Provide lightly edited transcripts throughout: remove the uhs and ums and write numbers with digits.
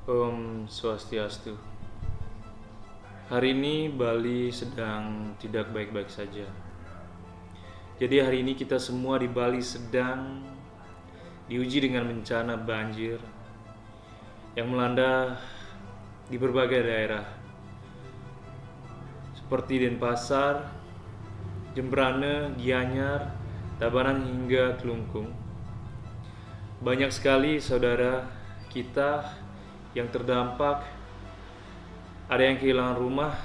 Om Swastiastu. Hari ini Bali sedang tidak baik-baik saja. Jadi hari ini kita semua di Bali sedang diuji dengan bencana banjir yang melanda di berbagai daerah seperti Denpasar, Jembrane, Gianyar, Tabanan hingga Kelungkung. Banyak sekali saudara kita yang terdampak, ada yang kehilangan rumah,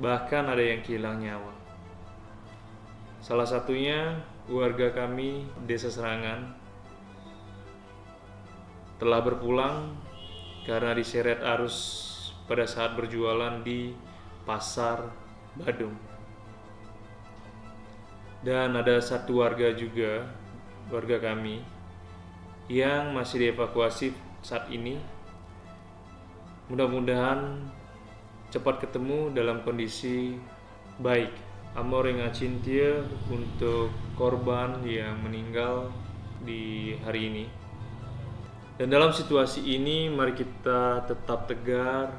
bahkan ada yang kehilangan nyawa. Salah satunya warga kami Desa Serangan telah berpulang karena diseret arus pada saat berjualan di Pasar Badung. Dan ada satu warga juga, warga kami yang masih dievakuasi saat ini. Mudah-mudahan cepat ketemu dalam kondisi baik. Amore ngacintia untuk korban yang meninggal di hari ini. Dan dalam situasi ini mari kita tetap tegar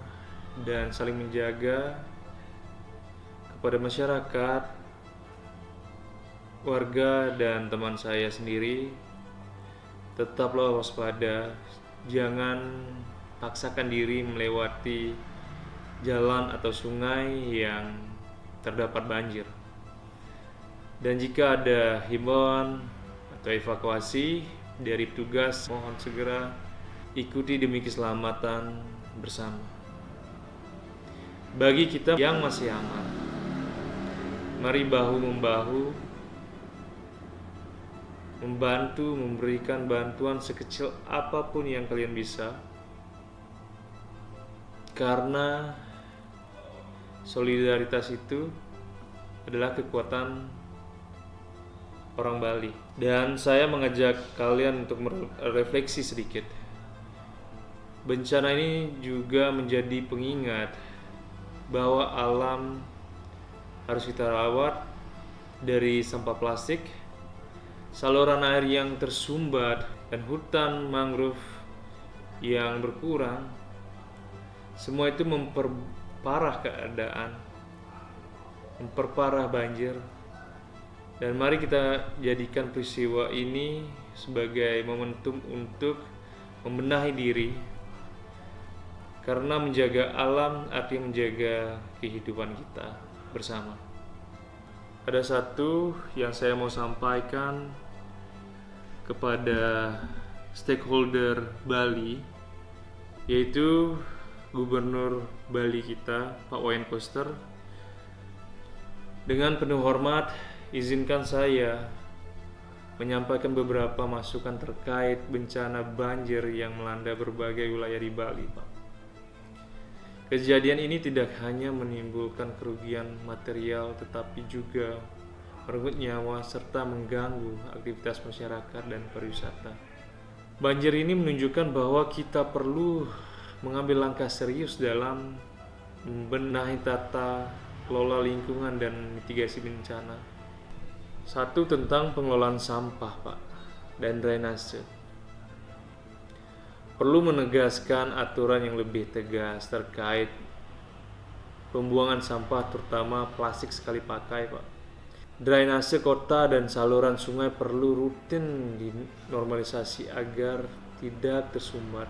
dan saling menjaga kepada masyarakat, warga dan teman saya sendiri. Tetaplah waspada, jangan paksakan diri melewati jalan atau sungai yang terdapat banjir. Dan jika ada himbauan atau evakuasi dari petugas, mohon segera ikuti demi keselamatan bersama. Bagi kita yang masih aman, mari bahu-membahu membantu, memberikan bantuan sekecil apapun yang kalian bisa, karena solidaritas itu adalah kekuatan orang Bali. Dan saya mengajak kalian untuk merefleksi sedikit. Bencana ini juga menjadi pengingat bahwa alam harus kita rawat, dari sampah plastik, saluran air yang tersumbat, dan hutan mangrove yang berkurang. Semua itu memperparah keadaan, memperparah banjir. Dan mari kita jadikan peristiwa ini sebagai momentum untuk membenahi diri, karena menjaga alam artinya menjaga kehidupan kita bersama. Ada satu yang saya mau sampaikan kepada stakeholder Bali, yaitu Gubernur Bali kita, Pak Wayan Koster. Dengan penuh hormat, izinkan saya menyampaikan beberapa masukan terkait bencana banjir yang melanda berbagai wilayah di Bali, Pak. Kejadian ini tidak hanya menimbulkan kerugian material, tetapi juga merenggut nyawa serta mengganggu aktivitas masyarakat dan pariwisata. Banjir ini menunjukkan bahwa kita perlu mengambil langkah serius dalam membenahi tata kelola lingkungan dan mitigasi bencana. Satu, tentang pengelolaan sampah, Pak, dan drainase. Perlu menegaskan aturan yang lebih tegas terkait pembuangan sampah, terutama plastik sekali pakai, Pak. Drainase kota dan saluran sungai perlu rutin dinormalisasi agar tidak tersumbat.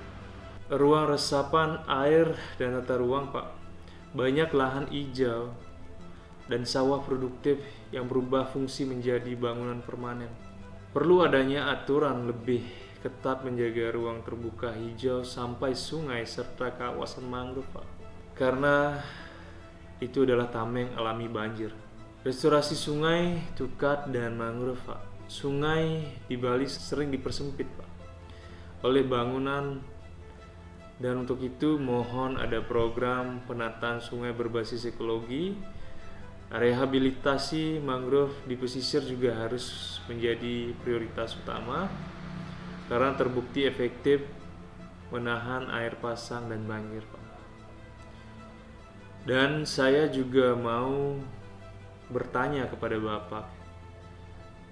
Ruang resapan air dan tata ruang, Pak. Banyak lahan hijau dan sawah produktif yang berubah fungsi menjadi bangunan permanen. Perlu adanya aturan lebih ketat menjaga ruang terbuka hijau sampai sungai serta kawasan mangrove, Pak. Karena itu adalah tameng alami banjir. Restorasi sungai, tukat, dan mangrove, Pak. Sungai di Bali sering dipersempit, Pak, oleh bangunan, dan untuk itu mohon ada program penataan sungai berbasis ekologi. Rehabilitasi mangrove di pesisir juga harus menjadi prioritas utama, karena terbukti efektif menahan air pasang dan banjir, Pak. Dan saya juga mau bertanya kepada Bapak,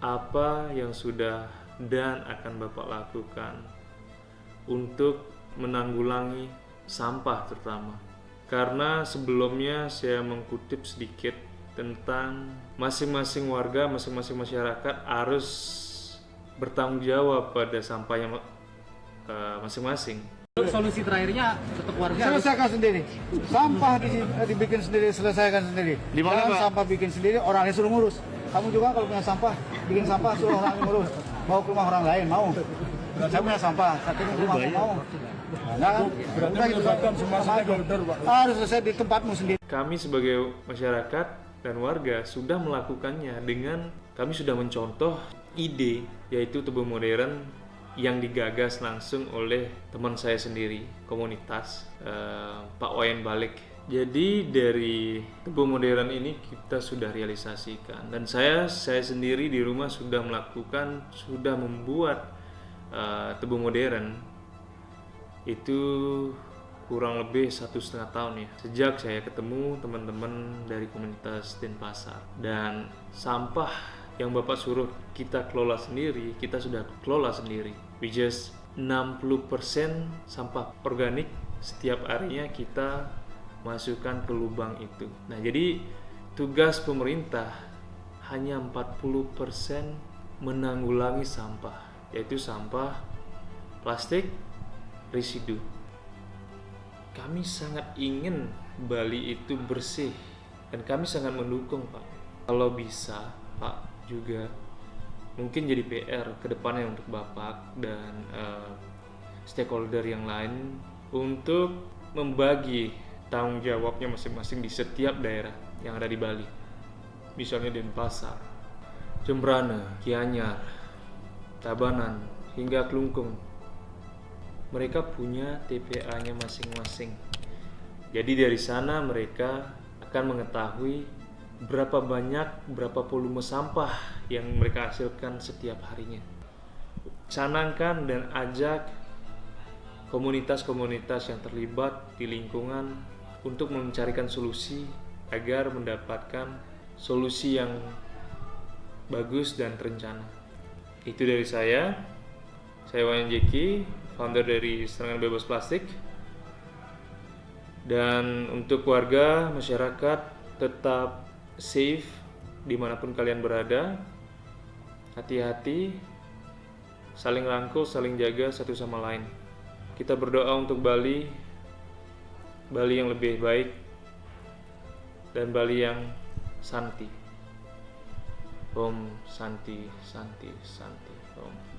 apa yang sudah dan akan Bapak lakukan untuk menanggulangi sampah terutama. Karena sebelumnya saya mengkutip sedikit tentang masing-masing warga, masing-masing masyarakat harus bertanggung jawab pada sampahnya masing-masing. Solusi terakhirnya tetap warga Selesaikan sendiri. Sampah dibikin sendiri, selesaikan sendiri. Jangan sampah bikin sendiri, orang lain suruh ngurus. Kamu juga kalau punya sampah, bikin sampah suruh orang lain ngurus. Mau ke rumah orang lain, mau. Saya punya sampah, saya ke rumah mau. Nah, kan? Udah gitu harus selesai di tempatmu sendiri. Kami sebagai masyarakat dan warga sudah melakukannya dengan kami sudah mencontoh ide yaitu tubuh modern yang digagas langsung oleh teman saya sendiri, komunitas Pak Wayan Balik. Jadi dari tubuh modern ini kita sudah realisasikan dan saya sendiri di rumah sudah membuat tubuh modern itu kurang lebih 1,5 tahun ya sejak saya ketemu teman-teman dari komunitas Denpasar. Dan sampah yang Bapak suruh kita kelola sendiri, kita sudah kelola sendiri, which is 60% sampah organik setiap harinya kita masukkan ke lubang itu. Nah, jadi tugas pemerintah hanya 40% menanggulangi sampah, yaitu sampah plastik residu. Kami sangat ingin Bali itu bersih dan kami sangat mendukung, Pak. Kalau bisa, Pak, juga mungkin jadi PR ke depannya untuk Bapak dan stakeholder yang lain untuk membagi tanggung jawabnya masing-masing di setiap daerah yang ada di Bali. Misalnya Denpasar, Jembrana, Gianyar, Tabanan, hingga Klungkung. Mereka punya TPA-nya masing-masing. Jadi dari sana mereka akan mengetahui berapa volume sampah yang mereka hasilkan setiap harinya. Canangkan dan ajak komunitas-komunitas yang terlibat di lingkungan untuk mencarikan solusi agar mendapatkan solusi yang bagus dan terencana. Itu dari saya Wayan Jeki, founder dari Serangan Bebas Plastik. Dan untuk warga, masyarakat tetap safe dimanapun kalian berada. Hati-hati, saling rangkul, saling jaga satu sama lain. Kita berdoa untuk Bali yang lebih baik dan Bali yang santi. Om Santi, Santi, Santi, Om.